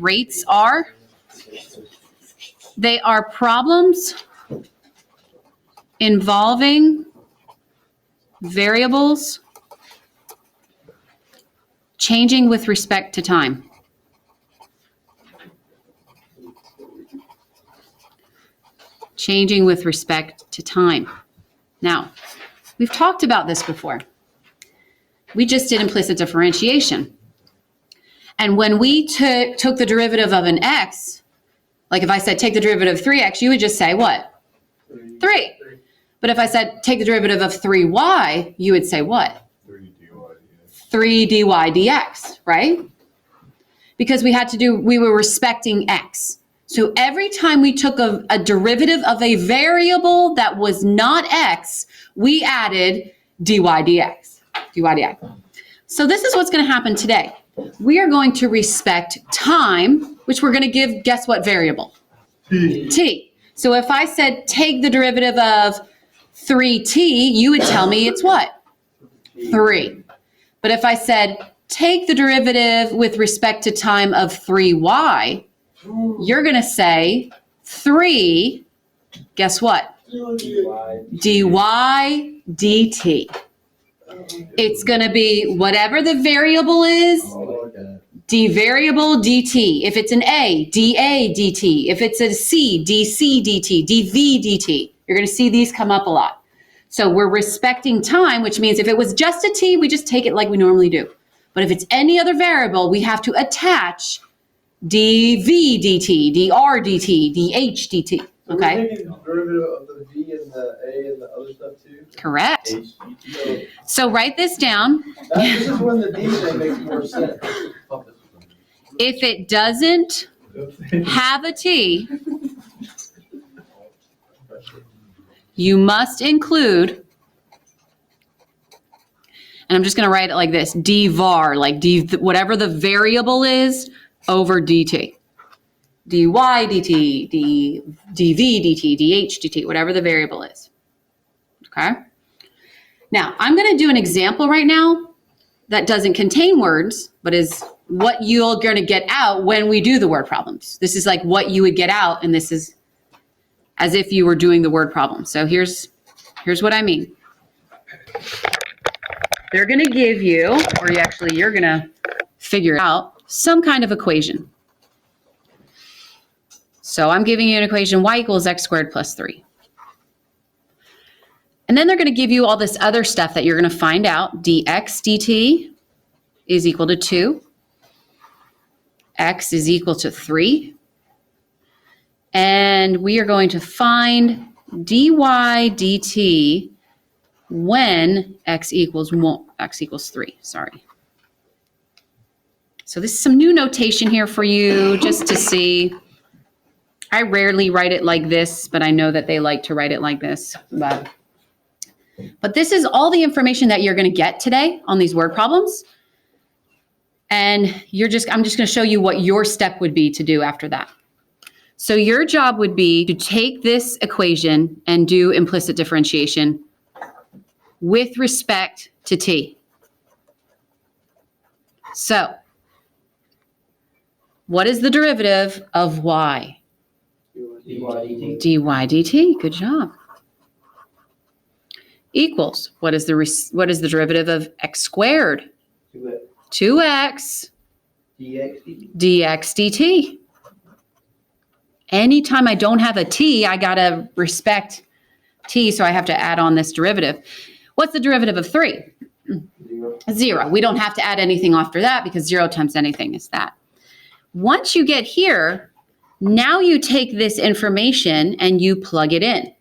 rates are. They are problems involving variables changing with respect to time. Changing with respect to time. Now, we've talked about this before. We just did implicit differentiation. And when we took the derivative of an x, like if I said take the derivative of 3x, you would just say what? 3. But if I said take the derivative of 3y, you would say what? 3 dy dx, right? Because we were respecting x. So every time we took a derivative of a variable that was not x, we added dy dx. So this is what's going to happen today. We are going to respect time, which we're going to give, guess what variable? T. So if I said take the derivative of 3t, you would tell me it's what? 3. But if I said take the derivative with respect to time of 3y, you're going to say 3, guess what? dy dt. It's going to be whatever the variable is, d variable dt. If it's an a, dA dt. If it's a c, dc dt, dv dt. You're going to see these come up a lot. So we're respecting time, which means if it was just a t, we just take it like we normally do. But if it's any other variable, we have to attach dv dt, dr dt, dh dt. So okay? we're taking the derivative of the v and the a and the other stuff too? Correct. So write this down. This is when the d thing makes more sense. If it doesn't have a t, you must include, and I'm just going to write it like this, d var, like d, whatever the variable is, over dt. dy dt, dv dt, dh dt, whatever the variable is. Okay? Now, I'm going to do an example right now that doesn't contain words, but is what you're going to get out when we do the word problems. This is like what you would get out, and this is as if you were doing the word problem. So here's what I mean. They're going to give you, or you're going to figure out some kind of equation. So I'm giving you an equation, y equals x squared plus 3. And then they're going to give you all this other stuff that you're going to find out. Dx dt is equal to 2. X is equal to 3. And we are going to find dy dt when x equals 3, sorry. So this is some new notation here for you just to see. I rarely write it like this, but I know that they like to write it like this. But this is all the information that you're going to get today on these word problems. And I'm just going to show you what your step would be to do after that. So your job would be to take this equation and do implicit differentiation with respect to t. So, what is the derivative of y? dy dt. dy dt, good job. Equals, what is the derivative of x squared? 2x dx dt. dx dt. Anytime I don't have a t, I gotta respect t, so I have to add on this derivative. What's the derivative of 3? 0. We don't have to add anything after that because 0 times anything is that. Once you get here, now you take this information and you plug it in.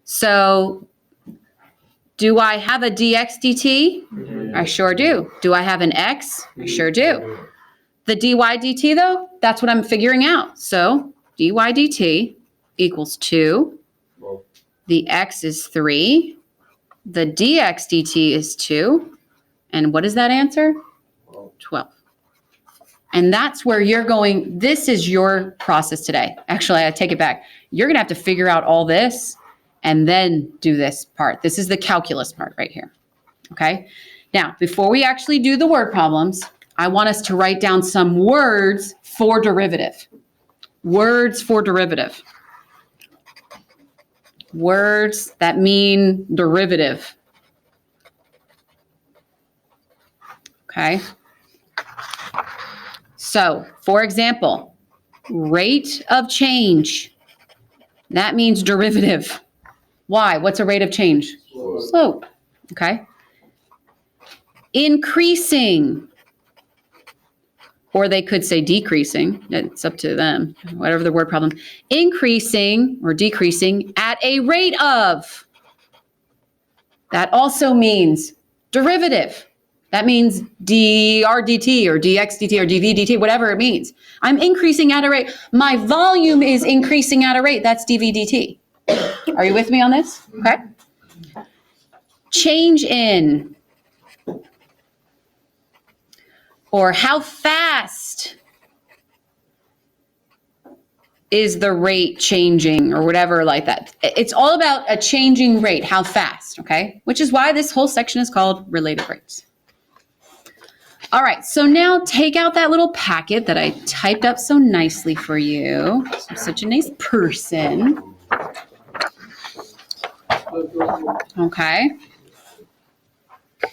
So, do I have a dx dt? I sure do. Do I have an x? I sure do. The dy dt though, that's what I'm figuring out. So dy dt equals 2. The x is 3. The dx dt is 2. And what is that answer? 12. And that's where you're going. This is your process today. Actually, I take it back. You're going to have to figure out all this and then do this part. This is the calculus part right here. Okay? Now, before we actually do the word problems, I want us to write down some words for derivative. Words for derivative. Words that mean derivative. Okay. So, for example, rate of change. That means derivative. Why? What's a rate of change? Slope. Okay. Increasing. Or they could say decreasing. It's up to them. Whatever the word problem. Increasing or decreasing at a rate of. That also means derivative. That means dRdt or dxdt or dvdt, whatever it means. I'm increasing at a rate. My volume is increasing at a rate. That's dvdt. Are you with me on this? Okay. Change in. Or how fast is the rate changing or whatever like that. It's all about a changing rate, how fast, okay? Which is why this whole section is called related rates. All right, so now take out that little packet that I typed up so nicely for you. I'm such a nice person. Okay.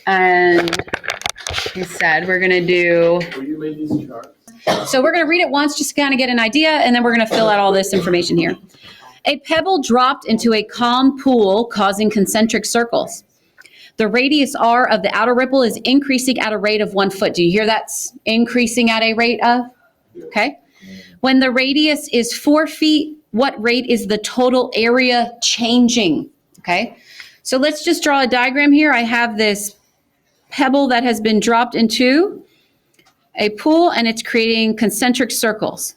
And he said we're gonna do, Will you make these charts? so we're gonna read it once just to kind of get an idea, and then we're gonna fill out all this information here. A pebble dropped into a calm pool, causing concentric circles. The radius r of the outer ripple is increasing at a rate of 1 foot. Do you hear that's increasing at a rate of? Okay. When the radius is 4 feet, what rate is the total area changing? Okay. So let's just draw a diagram here. I have this pebble that has been dropped into a pool and it's creating concentric circles.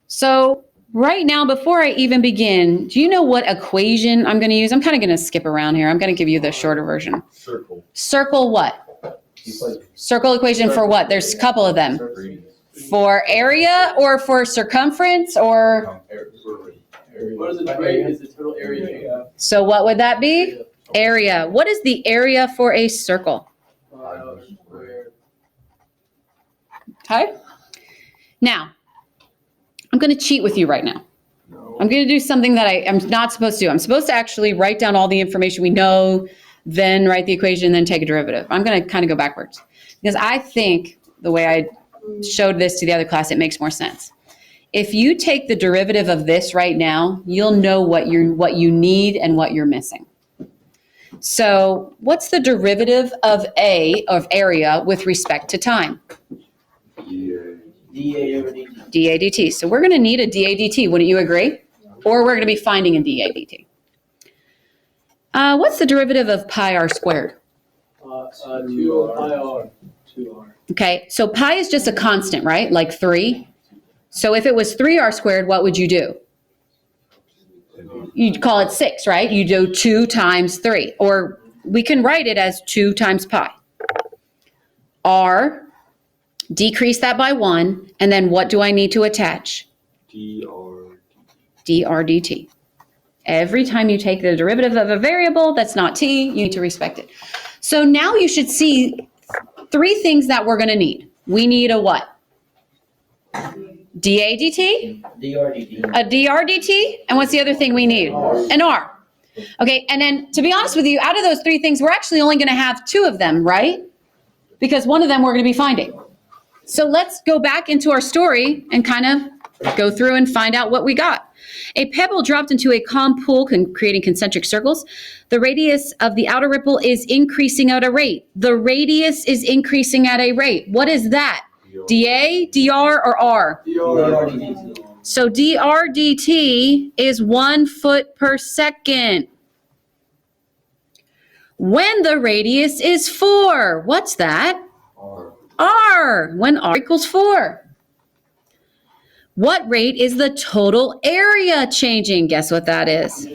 So right now, before I even begin, do you know what equation I'm going to use? I'm kind of going to skip around here. I'm going to give you the shorter version. Circle. Circle what? Circle equation for what? There's a couple of them. For area or for circumference or? What is the rate? Is the total area? So what would that be? Area. What is the area for a circle? Okay. Now, I'm going to cheat with you right now. I'm going to do something that I'm not supposed to do. I'm supposed to actually write down all the information we know, then write the equation, then take a derivative. I'm going to kind of go backwards because I think the way I showed this to the other class, it makes more sense. If you take the derivative of this right now, you'll know what you need and what you're missing. So what's the derivative of area with respect to time? dA over dt. dA dt. So we're going to need a dA dt, wouldn't you agree? Or we're going to be finding a dA dt. What's the derivative of pi r squared? 2 pi r. 2r. Okay, so pi is just a constant, right? Like 3. So if it was 3r squared, what would you do? You'd call it 6, right? You do 2 times 3. Or we can write it as 2 times pi. R, decrease that by 1, and then what do I need to attach? dr. dr dt. Every time you take the derivative of a variable that's not t, you need to respect it. So now you should see 3 things that we're going to need. We need a what? dA dt, dr dt. a dr dt, and what's the other thing we need? An r. Okay, and then to be honest with you, out of those 3 things, we're actually only going to have 2 of them, right? Because one of them we're going to be finding. So let's go back into our story and kind of go through and find out what we got. A pebble dropped into a calm pool, creating concentric circles. The radius of the outer ripple is increasing at a rate. The radius is increasing at a rate. What is that? dA, dr, or r? dr dt. So dr dt is 1 foot per second. When the radius is 4, what's that? R, when r equals 4. What rate is the total area changing? Guess what that is?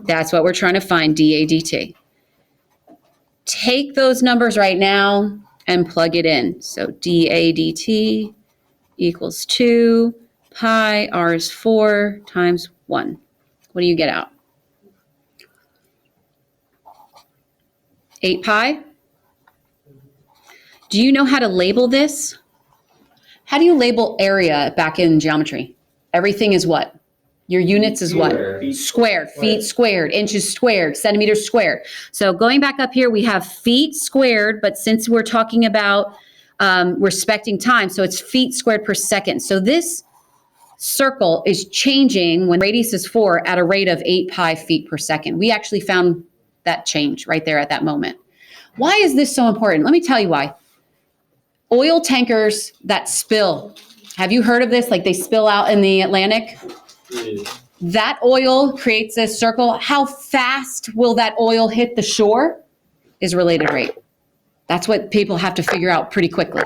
That's what we're trying to find, dA dt. Take those numbers right now and plug it in. So dA dt equals 2 pi r is 4 times 1. What do you get out? 8 pi? Do you know how to label this? How do you label area back in geometry? Everything is what? Your units is what? Squared, feet squared, inches squared, centimeters squared. So going back up here, we have feet squared, but since we're talking about respecting time, so it's feet squared per second. So this circle is changing when radius is 4 at a rate of 8 pi feet per second. We actually found that change right there at that moment. Why is this so important? Let me tell you why. Oil tankers that spill. Have you heard of this? Like they spill out in the Atlantic? Yeah. That oil creates this circle. How fast will that oil hit the shore is related rate. That's what people have to figure out pretty quickly.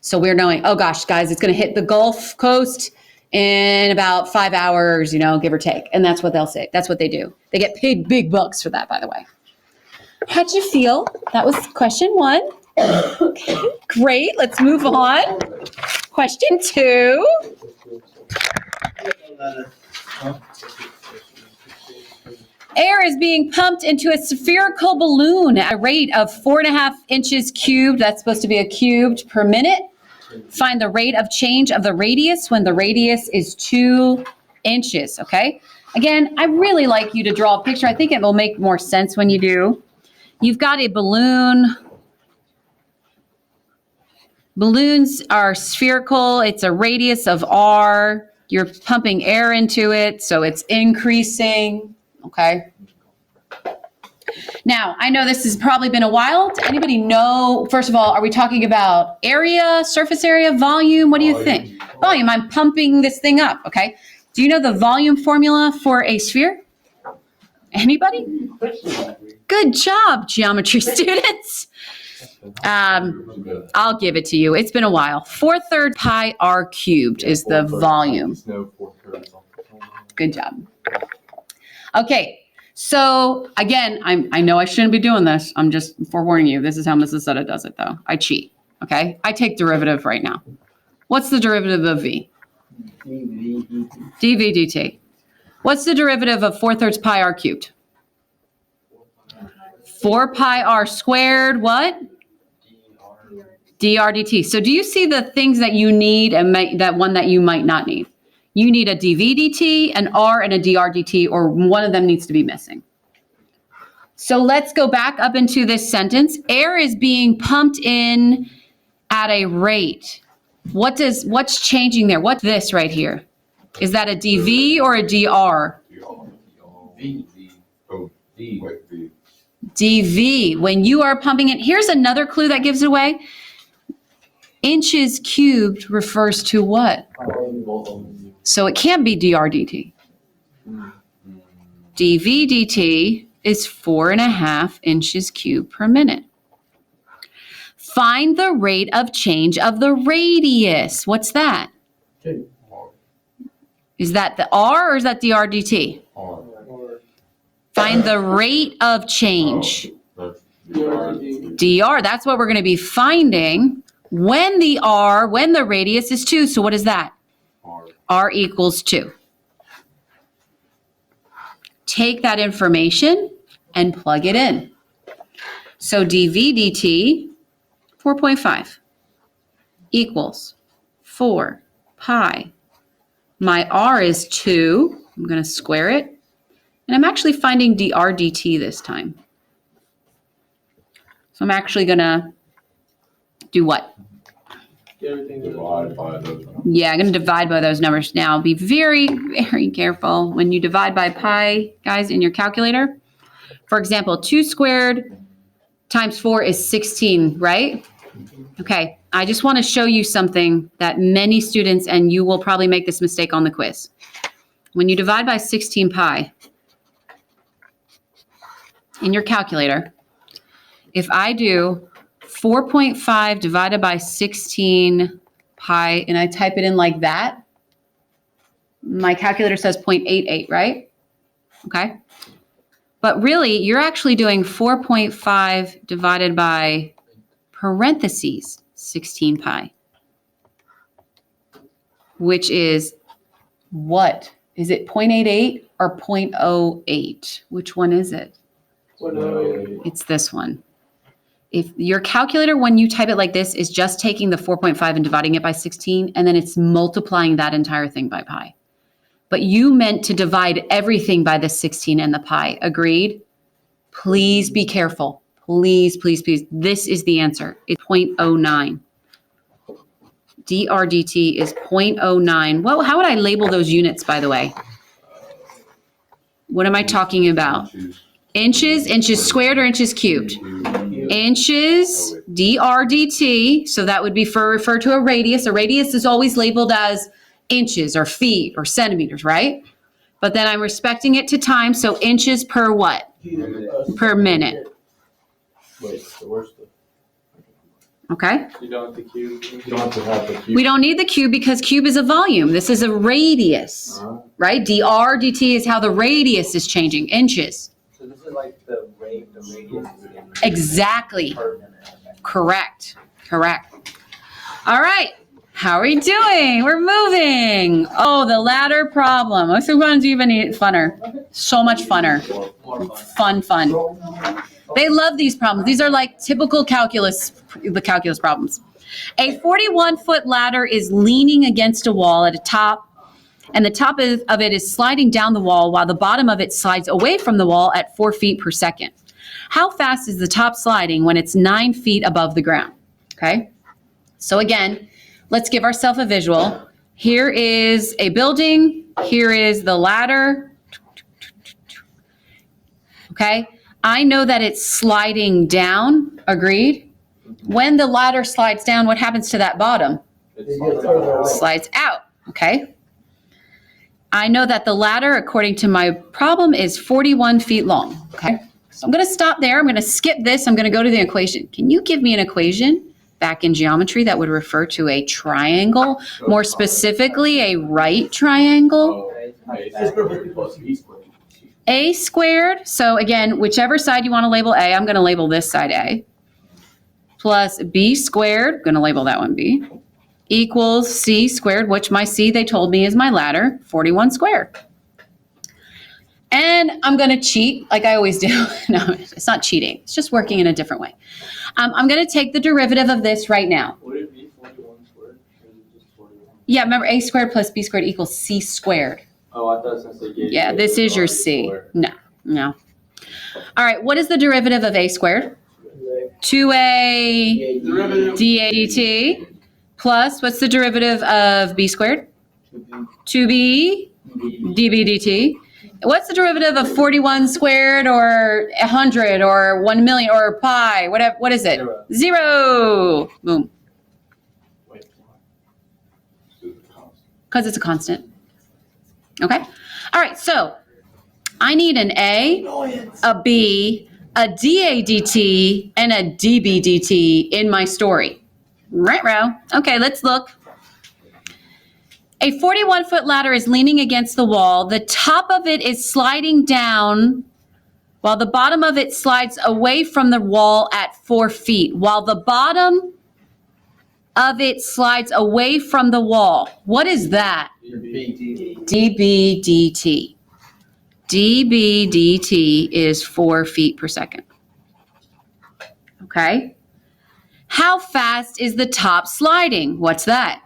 So we're knowing, oh gosh, guys, it's going to hit the Gulf Coast in about 5 hours, give or take. And that's what they'll say. That's what they do. They get paid big bucks for that, by the way. How'd you feel? That was question 1. Okay, great. Let's move on. Question 2. Air is being pumped into a spherical balloon at a rate of 4.5 inches cubed. That's supposed to be a cubed per minute. Find the rate of change of the radius when the radius is 2 inches, okay? Again, I really like you to draw a picture. I think it will make more sense when you do. You've got a balloon. Balloons are spherical. It's a radius of r. You're pumping air into it, so it's increasing, okay? Now, I know this has probably been a while. Does anybody know, first of all, are we talking about area, surface area, volume? What do you think? Volume, I'm pumping this thing up, okay? Do you know the volume formula for a sphere? Anybody? Good job, geometry students. I'll give it to you. It's been a while. 4/3 pi r cubed is the volume. Good job. Okay, so again, I know I shouldn't be doing this. I'm just forewarning you. This is how Mrs. Sutta does it, though. I cheat, okay? I take derivative right now. What's the derivative of v? dv dt. What's the derivative of 4/3 pi r cubed? 4 pi r squared, what? dr dt. So do you see the things that you need and that one that you might not need? You need a dv dt, an r, and a dr dt, or one of them needs to be missing. So let's go back up into this sentence. Air is being pumped in at a rate. What's changing there? What's this right here? Is that a dv or a dr? dv. When you are pumping it, here's another clue that gives it away. Inches cubed refers to what? So it can't be dr dt. dv dt is 4.5 inches cubed per minute. Find the rate of change of the radius. What's that? Is that the r or is that dr dt? Find the rate of change. dr, that's what we're going to be finding when the radius is 2. So what is that? R equals 2. Take that information and plug it in. So dv dt, 4.5, equals 4 pi. My r is 2. I'm going to square it. And I'm actually finding dr dt this time. So I'm actually going to do what? Divide by those. Yeah, I'm going to divide by those numbers now. Be very, very careful when you divide by pi, guys, in your calculator. For example, 2 squared times 4 is 16, right? Okay, I just want to show you something that many students, and you will probably make this mistake on the quiz. When you divide by 16 pi in your calculator, if I do 4.5 divided by 16 pi, and I type it in like that, my calculator says 0.88, right? Okay. But really, you're actually doing 4.5 divided by parentheses 16 pi, which is what? Is it 0.88 or 0.08? Which one is it? It's this one. if your calculator, when you type it like this, is just taking the 4.5 and dividing it by 16, and then it's multiplying that entire thing by pi. But you meant to divide everything by the 16 and the pi. Agreed? Please be careful. Please, please, please. This is the answer. It's 0.09. DRDT is 0.09. Well, how would I label those units, by the way? What am I talking about? Inches, inches squared or inches cubed? Inches, DRDT. So that would be refer to a radius. A radius is always labeled as inches or feet or centimeters, right? But then I'm respecting it to time. So inches per what? Per minute. Wait, so where's the? Okay. You don't have the cube. You don't have to have the cube. We don't need the cube because cube is a volume. This is a radius, right? DRDT is how the radius is changing, inches. So this is like the radius. Exactly. Per minute. Correct. All right. How are we doing? We're moving. Oh, the ladder problem. Which one's even funner? So much funner. More fun. Fun. They love these problems. These are like typical calculus, the calculus problems. A 41-foot ladder is leaning against a wall at a top, and the top of it is sliding down the wall while the bottom of it slides away from the wall at 4 feet per second. How fast is the top sliding when it's 9 feet above the ground? Okay. So again, let's give ourselves a visual. Here is a building. Here is the ladder. Okay. I know that it's sliding down. Agreed? When the ladder slides down, what happens to that bottom? Slides out. Okay. I know that the ladder, according to my problem, is 41 feet long. Okay. So I'm going to stop there. I'm going to skip this. I'm going to go to the equation. Can you give me an equation back in geometry that would refer to a triangle, more specifically a right triangle? A squared, so again, whichever side you want to label A, I'm going to label this side A, plus B squared, going to label that one B, equals C squared, which my C, they told me, is my ladder, 41 squared. And I'm going to cheat like I always do. No, it's not cheating. It's just working in a different way. I'm going to take the derivative of this right now. Would it be 41 squared? Or is it just 41? Yeah, remember A squared plus B squared equals C squared. Oh, I thought it was going to say Yeah, this is your C. No. All right, what is the derivative of A squared? 2A dAdt plus, what's the derivative of B squared? 2B dB dt. What's the derivative of 41 squared or 100 or 1 million or pi? What is it? Zero. Boom. Because it's a constant. Okay. All right. So I need an A, a B, a dAdt, and a dBdt in my story. Right. Okay. Let's look. A 41-foot ladder is leaning against the wall. The top of it is sliding down while the bottom of it slides away from the wall at 4 feet. While the bottom of it slides away from the wall. What is that? dBdt. dBdt is 4 feet per second. Okay. How fast is the top sliding? What's that?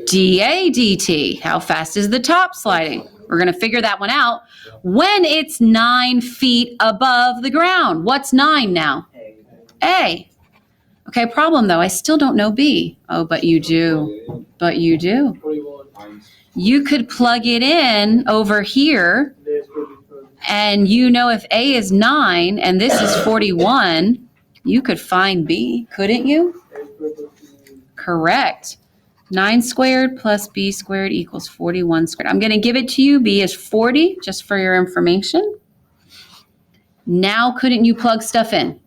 dAdt. How fast is the top sliding? We're going to figure that one out when it's 9 feet above the ground. What's 9 now? A. Okay, problem though. I still don't know B. Oh, but you do. But you do. 41. You could plug it in over here, and you know if A is 9 and this is 41, you could find B, couldn't you? Correct. 9 squared plus B squared equals 41 squared. I'm going to give it to you. B is 40, just for your information. Now, couldn't you plug stuff in?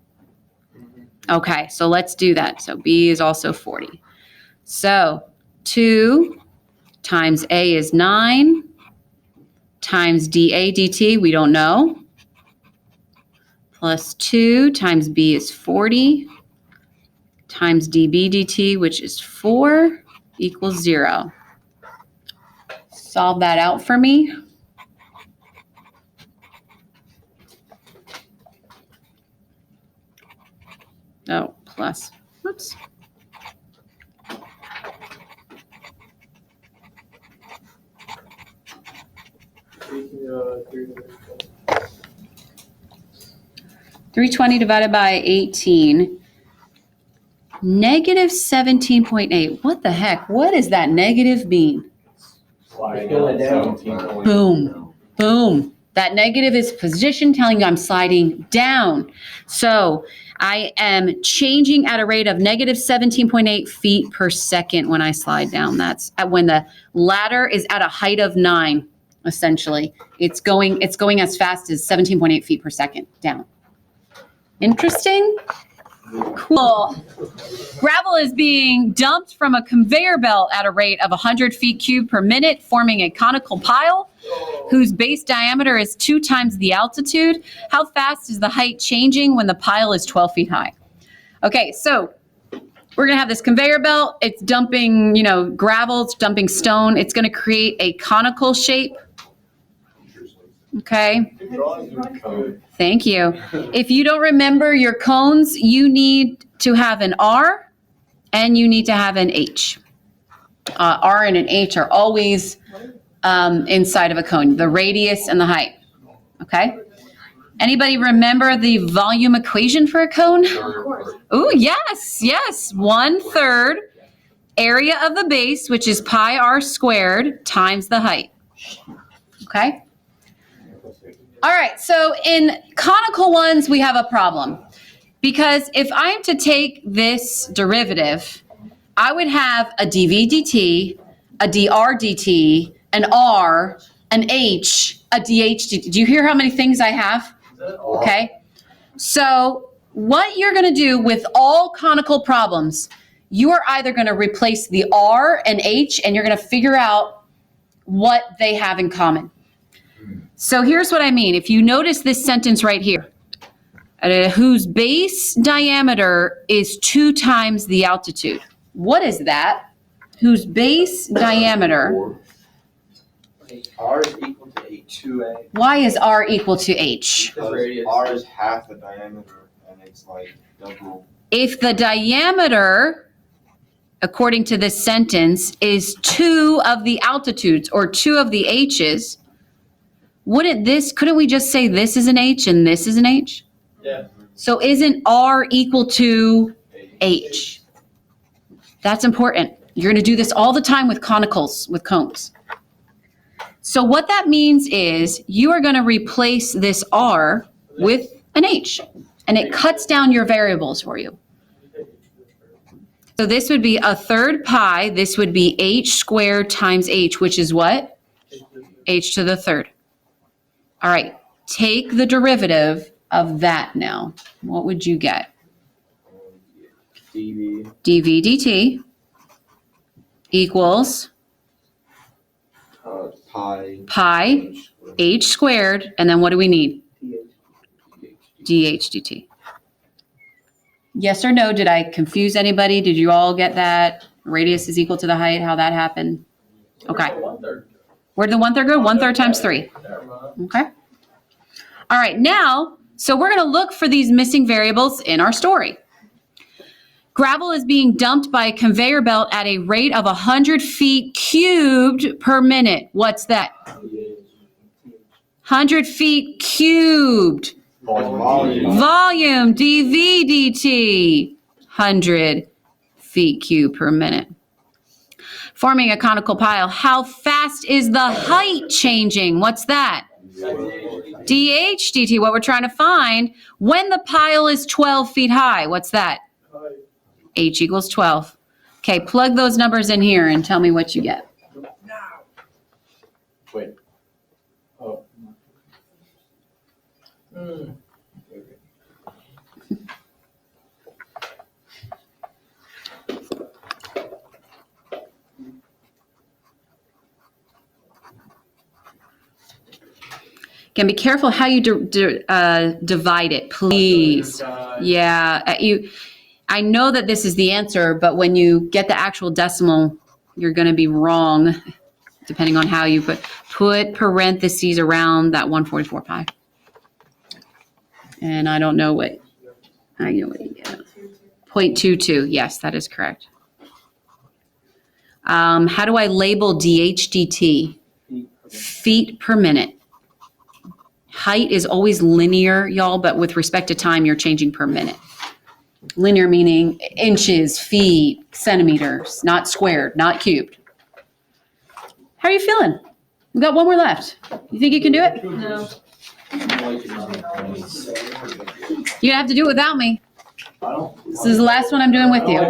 Okay, so let's do that. So B is also 40. So 2 times A is 9 times dAdt, we don't know, plus 2 times B is 40 times dBdt, which is 4, equals 0. Solve that out for me. Oh, plus. Whoops. Three. 320 divided by 18. Negative 17.8. What the heck? What does that negative mean? Sliding down. Boom. Boom. That negative is position telling you I'm sliding down. So I am changing at a rate of negative 17.8 feet per second when I slide down. That's when the ladder is at a height of 9, essentially. It's going as fast as 17.8 feet per second down. Interesting? Cool. Gravel is being dumped from a conveyor belt at a rate of 100 feet cubed per minute, forming a conical pile whose base diameter is 2 times the altitude. How fast is the height changing when the pile is 12 feet high? Okay, so we're going to have this conveyor belt. It's dumping, gravel, it's dumping stone. It's going to create a conical shape. Okay. Thank you. If you don't remember your cones, you need to have an R and you need to have an H. R and an H are always inside of a cone, the radius and the height. Okay. Anybody remember the volume equation for a cone? Oh, yes. 1/3 area of the base, which is pi r squared, times the height. Okay. All right, so in conical ones, we have a problem. Because if I'm to take this derivative, I would have a dv dt, a dr dt, an r, an h, a dh dt. Do you hear how many things I have? Okay. So what you're going to do with all conical problems, you are either going to replace the r and h, and you're going to figure out what they have in common. So here's what I mean. If you notice this sentence right here, whose base diameter is 2 times the altitude. What is that? Whose base diameter. R is equal to H2A. Why is R equal to H? R is half the diameter, and it's like double. If the diameter, according to this sentence, is 2 of the altitudes or 2 of the H's, couldn't we just say this is an H and this is an H? Yeah. So isn't R equal to H? That's important. You're going to do this all the time with conicals, with cones. So what that means is you are going to replace this R with an H, and it cuts down your variables for you. So this would be 1/3 pi. This would be H squared times H, which is what? H to the 3rd. All right, take the derivative of that now. What would you get? dv dv equals pi h squared, and then what do we need? dh dt. Yes or no? Did I confuse anybody? Did you all get that? Radius is equal to the height, how that happened? Okay. Where did the 1/3 go? 1/3 times 3. Okay. All right, now, so we're going to look for these missing variables in our story. Gravel is being dumped by a conveyor belt at a rate of 100 feet cubed per minute. What's that? 100 feet cubed. Volume, dv dt. 100 feet cubed per minute. Forming a conical pile. How fast is the height changing? What's that? dh dt, what we're trying to find. When the pile is 12 feet high, what's that? H equals 12. Okay, plug those numbers in here and tell me what you get. Wait. Oh. Again, be careful how you divide it, please. Yeah, I know that this is the answer, but when you get the actual decimal, you're going to be wrong, depending on how you put parentheses around that 144 pi. And I don't know what you get. 0.22. Yes, that is correct. How do I label DHDT? Feet per minute. Height is always linear, y'all, but with respect to time, you're changing per minute. Linear meaning inches, feet, centimeters, not squared, not cubed. How are you feeling? We've got one more left. You think you can do it? No. You have to do it without me. This is the last one I'm doing with you.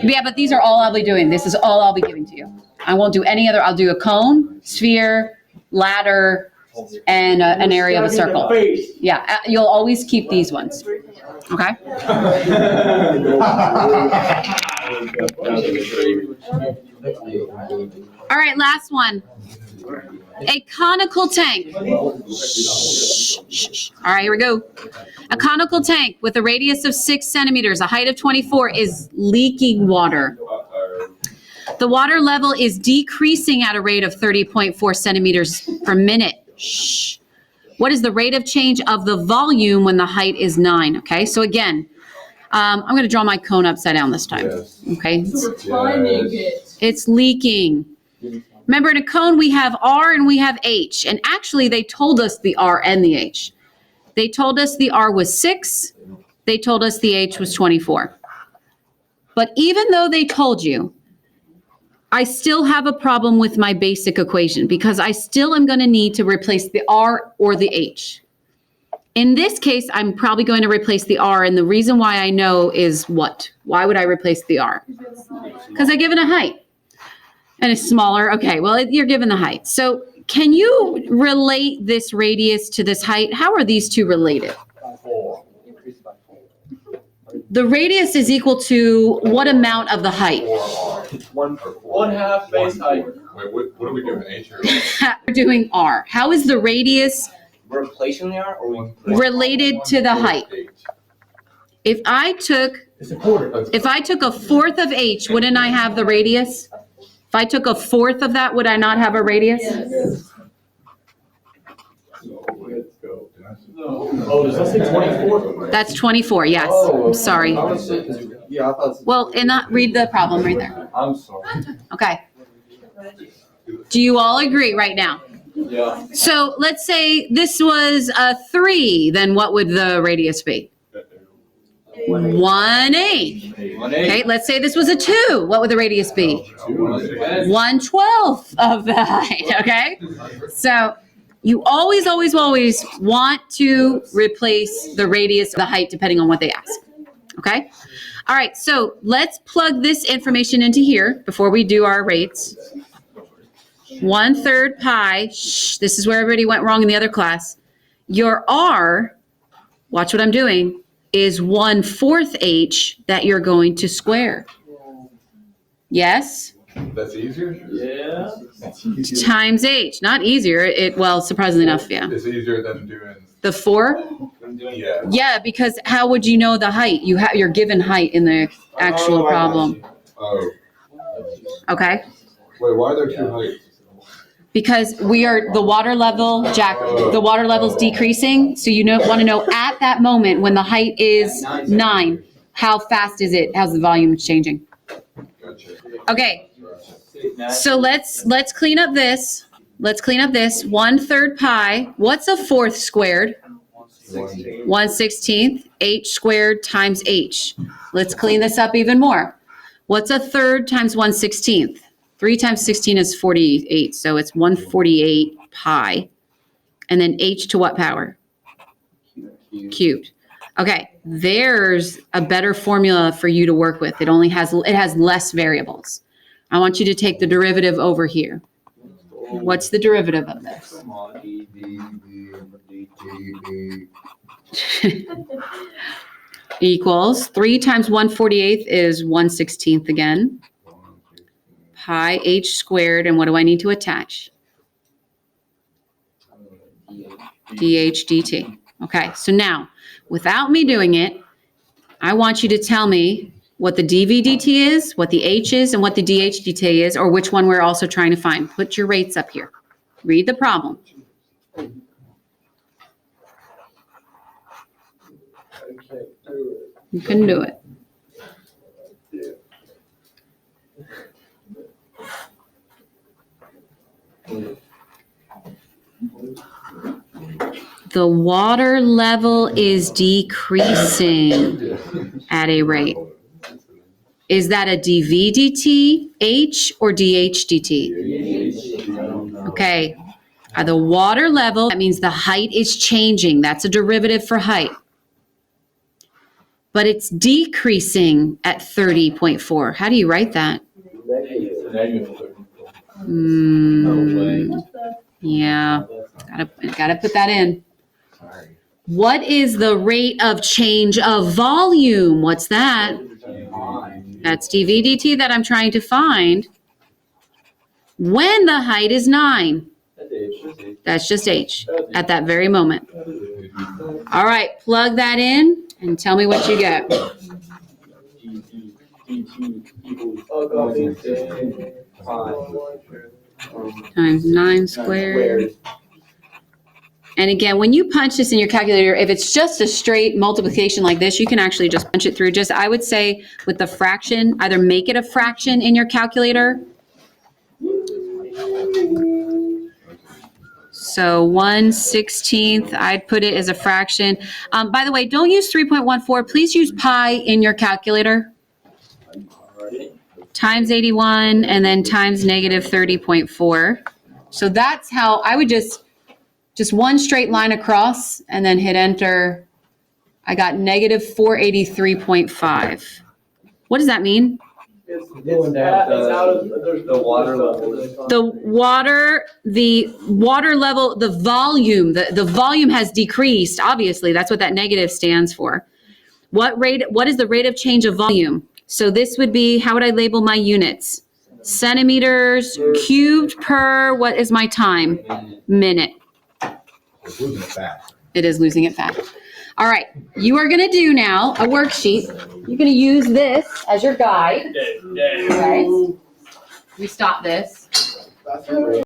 Yeah, but these are all I'll be doing. This is all I'll be giving to you. I won't do any other. I'll do a cone, sphere, ladder, and an area of a circle. Yeah, you'll always keep these ones. Okay? All right, last one. A conical tank. Shh, shh, shh. All right, here we go. A conical tank with a radius of 6 centimeters, a height of 24, is leaking water. The water level is decreasing at a rate of 30.4 centimeters per minute. Shh. What is the rate of change of the volume when the height is 9? Okay, so again, I'm going to draw my cone upside down this time. Okay, We're timing it. it's leaking. Remember, in a cone, we have R and we have H. And actually, they told us the R and the H. They told us the R was 6. They told us the H was 24. But even though they told you, I still have a problem with my basic equation because I still am going to need to replace the R or the H. In this case, I'm probably going to replace the R, and the reason why I know is what? Why would I replace the R? Because I'm given a height. And it's smaller. Okay, well, you're given the height. So can you relate this radius to this height? How are these two related? The radius is equal to what amount of the height? One half base height. Wait, what are we doing, H or? We're doing R. How is the radius We're replacing the R or we? related to the height? If I took a fourth of H, wouldn't I have the radius? If I took a fourth of that, would I not have a radius? Yes. Oh, does that say 24? That's 24, yes. I'm sorry. Yeah, I thought. Well, and that, read the problem right there. I'm sorry. Okay. Do you all agree right now? Yeah. So let's say this was a 3, then what would the radius be? 1/8. Okay, let's say this was a 2. What would the radius be? 1/12 of the height, okay? So you always want to replace the radius of the height depending on what they ask, okay? All right, so let's plug this information into here before we do our rates. 1/3 pi, this is where everybody went wrong in the other class. Your R, watch what I'm doing, is 1/4 H that you're going to square. Yes? That's easier? Yeah. Times H, not easier, well, surprisingly enough, yeah. It's easier than doing, The 4? yeah. Yeah, because how would you know the height? You're given height in the actual problem, Oh, okay? wait, why are there two heights? Because the water level, Jack, the water level's decreasing, so you want to know at that moment when the height is 9, how fast is it? How's the volume changing? Gotcha. Okay, so let's clean up this. Let's clean up this. 1/3 pi. What's a 4th squared? 1/16. H squared times H. Let's clean this up even more. What's a 1/3 times 1/16? 3 times 16 is 48, so it's 148 pi. And then H to what power? Cubed. Okay, there's a better formula for you to work with. It has less variables. I want you to take the derivative over here. What's the derivative of this? Equals 3 times 1/48 is 1/16 again. Pi H squared, and what do I need to attach? DH dt. Okay, so now, without me doing it, I want you to tell me what the dV dt is, what the H is, and what the DH dt is, or which one we're also trying to find. Put your rates up here. Read the problem. I can't do it. You couldn't do it. The water level is decreasing at a rate. Is that a dV/dt, H, or dH dt? Okay. The water level, that means the height is changing. That's a derivative for height. But it's decreasing at 30.4. How do you write that? Yeah, gotta put that in. What is the rate of change of volume? What's that? That's dV/dt that I'm trying to find. When the height is 9. That's just H at that very moment. All right, plug that in and tell me what you get. Times 9 squared. And again, when you punch this in your calculator, if it's just a straight multiplication like this, you can actually just punch it through. Just, I would say with the fraction, either make it a fraction in your calculator. So 1/16, I'd put it as a fraction. By the way, don't use 3.14. Please use pi in your calculator. Times 81 and then times negative 30.4. So that's how I would just one straight line across and then hit enter. I got negative 483.5. What does that mean? It's out of the water level. The water level, the volume, the volume has decreased. Obviously, that's what that negative stands for. What is the rate of change of volume? So this would be, how would I label my units? Centimeters cubed per, what is my time? Minute. It's losing fast. It is losing it fast. All right, you are gonna do now a worksheet. You're gonna use this as your guide. Okay. We stop this.